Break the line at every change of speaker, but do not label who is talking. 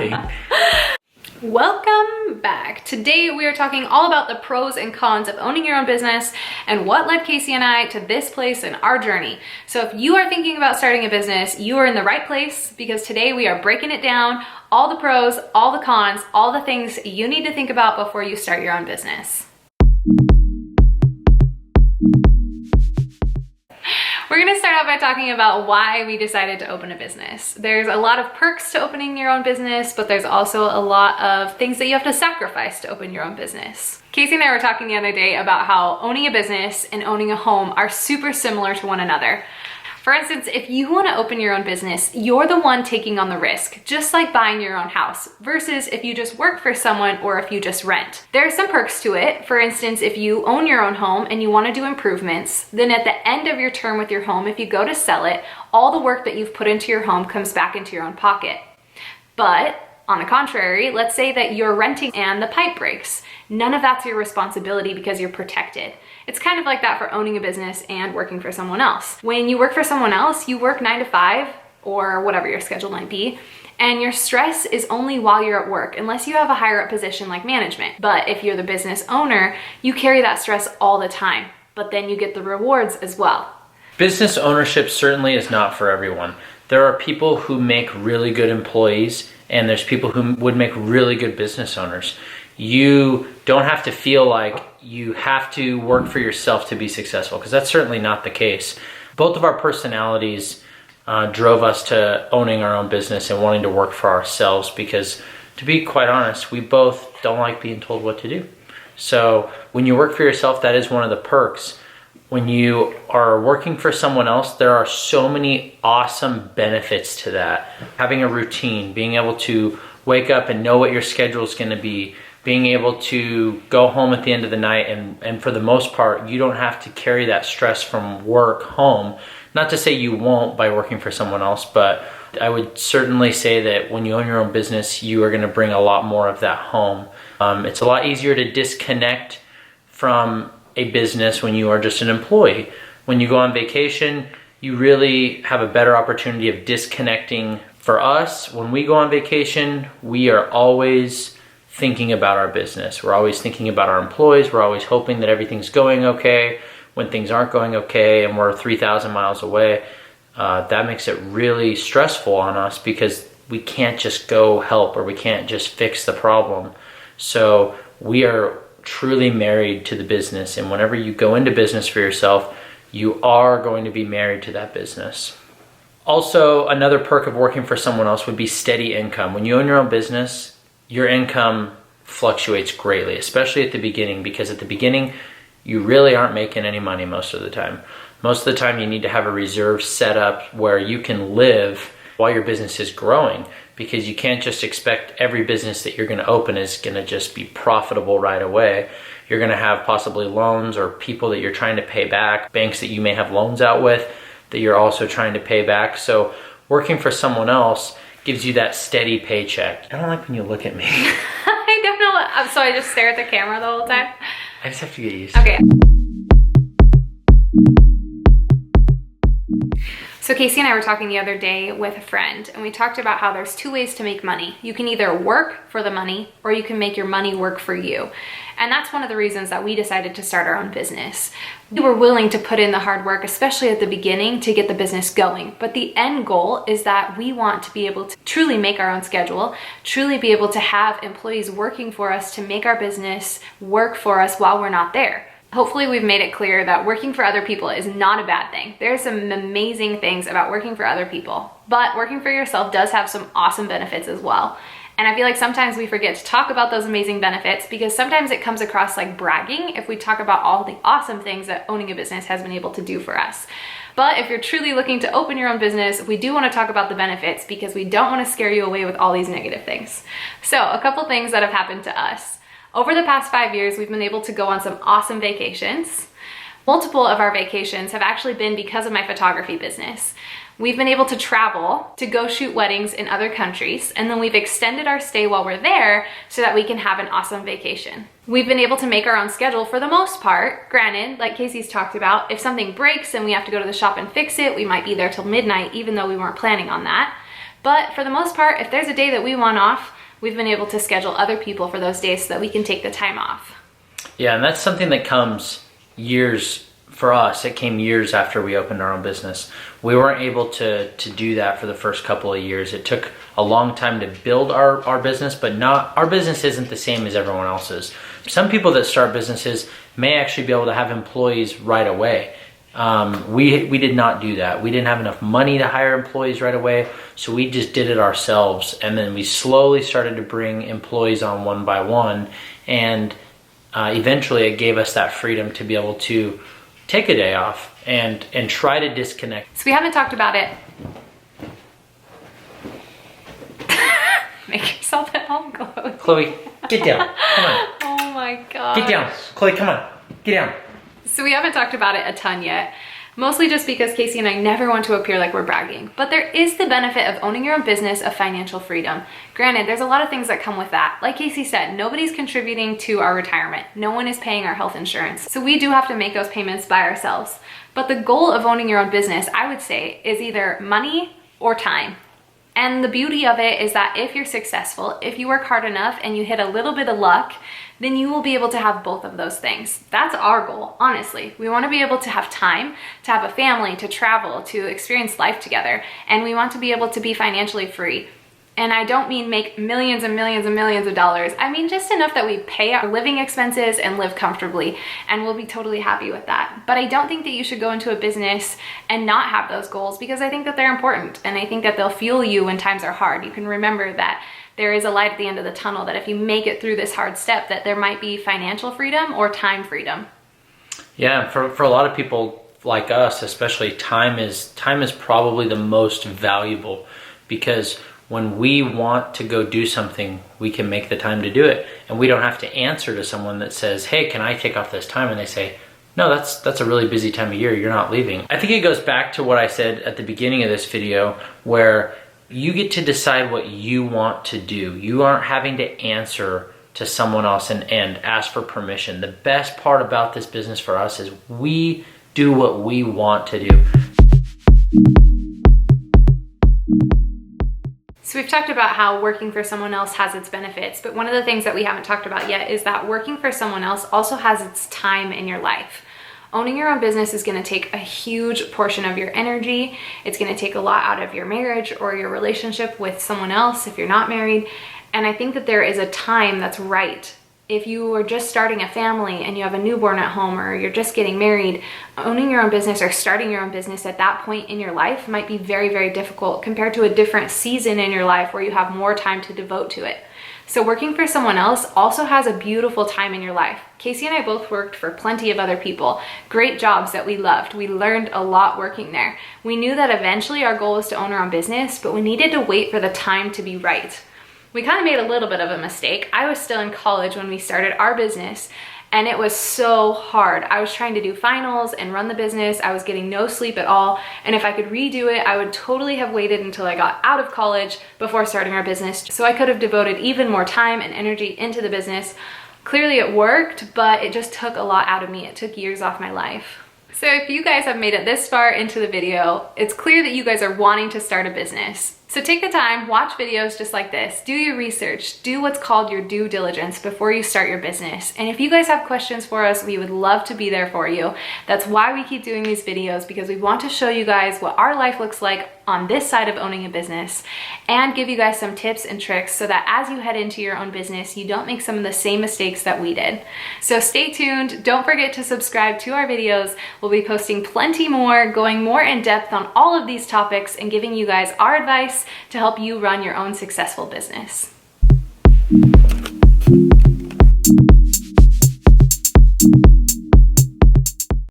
anything.
Welcome back. Today we are talking all about the pros and cons of owning your own business and what led Casey and I to this place in our journey. So if you are thinking about starting a business, you are in the right place, because today we are breaking it down, all the pros, all the cons, all the things you need to think about before you start your own business. We're gonna start out by talking about why we decided to open a business. There's a lot of perks to opening your own business, but there's also a lot of things that you have to sacrifice to open your own business. Casey and I were talking the other day about how owning a business and owning a home are super similar to one another. For instance, if you want to open your own business, you're the one taking on the risk, just like buying your own house, versus if you just work for someone or if you just rent. There are some perks to it. For instance, if you own your own home and you want to do improvements, then at the end of your term with your home, if you go to sell it, all the work that you've put into your home comes back into your own pocket. But on the contrary, let's say that you're renting and the pipe breaks. None of that's your responsibility because you're protected. It's kind of like that for owning a business and working for someone else. When you work for someone else, you work 9 to 5 or whatever your schedule might be, and your stress is only while you're at work, unless you have a higher up position like management. But if you're the business owner, you carry that stress all the time, but then you get the rewards as well.
Business ownership certainly is not for everyone. There are people who make really good employees, and there's people who would make really good business owners. You don't have to feel like you have to work for yourself to be successful, because that's certainly not the case. Both of our personalities drove us to owning our own business and wanting to work for ourselves, because to be quite honest, we both don't like being told what to do. So when you work for yourself, that is one of the perks. When you are working for someone else, there are so many awesome benefits to that. Having a routine, being able to wake up and know what your schedule is going to be, being able to go home at the end of the night, and for the most part, you don't have to carry that stress from work home. Not to say you won't by working for someone else, but I would certainly say that when you own your own business, you are going to bring a lot more of that home. It's a lot easier to disconnect from a business when you are just an employee. When you go on vacation, you really have a better opportunity of disconnecting. For us, when we go on vacation, we are always thinking about our business. We're always thinking about our employees. We're always hoping that everything's going okay. When things aren't going okay and we're 3,000 miles away, that makes it really stressful on us, because we can't just go help, or we can't just fix the problem. So we are truly married to the business, and whenever you go into business for yourself, you are going to be married to that business. Also, another perk of working for someone else would be steady income. When you own your own business, your income fluctuates greatly, especially at the beginning, because at the beginning, you really aren't making any money most of the time. Most of the time, you need to have a reserve set up where you can live while your business is growing, because you can't just expect every business that you're going to open is going to just be profitable right away. You're going to have possibly loans or people that you're trying to pay back, banks that you may have loans out with that you're also trying to pay back. So working for someone else gives you that steady paycheck. I don't like when you look at me.
I don't know what, so I just stare at the camera the whole time?
I just have to get used to
it. Okay. So Casey and I were talking the other day with a friend, and we talked about how there's 2 ways to make money. You can either work for the money, or you can make your money work for you. And that's one of the reasons that we decided to start our own business. We were willing to put in the hard work, especially at the beginning, to get the business going. But the end goal is that we want to be able to truly make our own schedule, truly be able to have employees working for us to make our business work for us while we're not there. Hopefully we've made it clear that working for other people is not a bad thing. There are some amazing things about working for other people, but working for yourself does have some awesome benefits as well. And I feel like sometimes we forget to talk about those amazing benefits, because sometimes it comes across like bragging if we talk about all the awesome things that owning a business has been able to do for us. But if you're truly looking to open your own business, we do want to talk about the benefits, because we don't want to scare you away with all these negative things. So a couple things that have happened to us. Over the past 5 years, we've been able to go on some awesome vacations. Multiple of our vacations have actually been because of my photography business. We've been able to travel to go shoot weddings in other countries, and then we've extended our stay while we're there so that we can have an awesome vacation. We've been able to make our own schedule for the most part. Granted, like Casey's talked about, if something breaks and we have to go to the shop and fix it, we might be there till midnight, even though we weren't planning on that. But for the most part, if there's a day that we want off, we've been able to schedule other people for those days so that we can take the time off.
Yeah, and that's something that comes years, for us, it came years after we opened our own business. We weren't able to do that for the first couple of years. It took a long time to build our business, but our business isn't the same as everyone else's. Some people that start businesses may actually be able to have employees right away. We did not do that. We didn't have enough money to hire employees right away, so we just did it ourselves, and then we slowly started to bring employees on one by one, and eventually it gave us that freedom to be able to take a day off and try to disconnect.
So we haven't talked about it. Make yourself at home, Chloe.
Chloe, get down. Come on.
Oh my God.
Get down. Chloe, come on. Get down.
So we haven't talked about it a ton yet, mostly just because Casey and I never want to appear like we're bragging. But there is the benefit of owning your own business of financial freedom. Granted, there's a lot of things that come with that. Like Casey said, nobody's contributing to our retirement. No one is paying our health insurance. So we do have to make those payments by ourselves. But the goal of owning your own business, I would say, is either money or time. And the beauty of it is that if you're successful, if you work hard enough and you hit a little bit of luck, then you will be able to have both of those things. That's our goal, honestly. We want to be able to have time, to have a family, to travel, to experience life together, and we want to be able to be financially free. And I don't mean make millions and millions and millions of dollars. I mean just enough that we pay our living expenses and live comfortably, and we'll be totally happy with that. But I don't think that you should go into a business and not have those goals, because I think that they're important, and I think that they'll fuel you when times are hard. You can remember that there is a light at the end of the tunnel, that if you make it through this hard step, that there might be financial freedom or time freedom.
Yeah, for a lot of people like us, especially, time is probably the most valuable, because when we want to go do something, we can make the time to do it, and we don't have to answer to someone that says, hey, can I take off this time? And they say, no, that's a really busy time of year, you're not leaving. I think it goes back to what I said at the beginning of this video, where you get to decide what you want to do. You aren't having to answer to someone else and ask for permission. The best part about this business for us is we do what we want to do.
So we've talked about how working for someone else has its benefits, but one of the things that we haven't talked about yet is that working for someone else also has its time in your life. Owning your own business is going to take a huge portion of your energy. It's going to take a lot out of your marriage or your relationship with someone else if you're not married. And I think that there is a time that's right. If you are just starting a family and you have a newborn at home, or you're just getting married, owning your own business or starting your own business at that point in your life might be very, very difficult compared to a different season in your life where you have more time to devote to it. So working for someone else also has a beautiful time in your life. Casey and I both worked for plenty of other people, great jobs that we loved. We learned a lot working there. We knew that eventually our goal was to own our own business, but we needed to wait for the time to be right. We kind of made a little bit of a mistake. I was still in college when we started our business, and it was so hard. I was trying to do finals and run the business. I was getting no sleep at all. And if I could redo it, I would totally have waited until I got out of college before starting our business, so I could have devoted even more time and energy into the business. Clearly it worked, but it just took a lot out of me. It took years off my life. So if you guys have made it this far into the video, it's clear that you guys are wanting to start a business. So take the time, watch videos just like this, do your research, do what's called your due diligence before you start your business. And if you guys have questions for us, we would love to be there for you. That's why we keep doing these videos, because we want to show you guys what our life looks like on this side of owning a business, and give you guys some tips and tricks so that as you head into your own business, you don't make some of the same mistakes that we did. So stay tuned. Don't forget to subscribe to our videos. We'll be posting plenty more, going more in depth on all of these topics and giving you guys our advice to help you run your own successful business.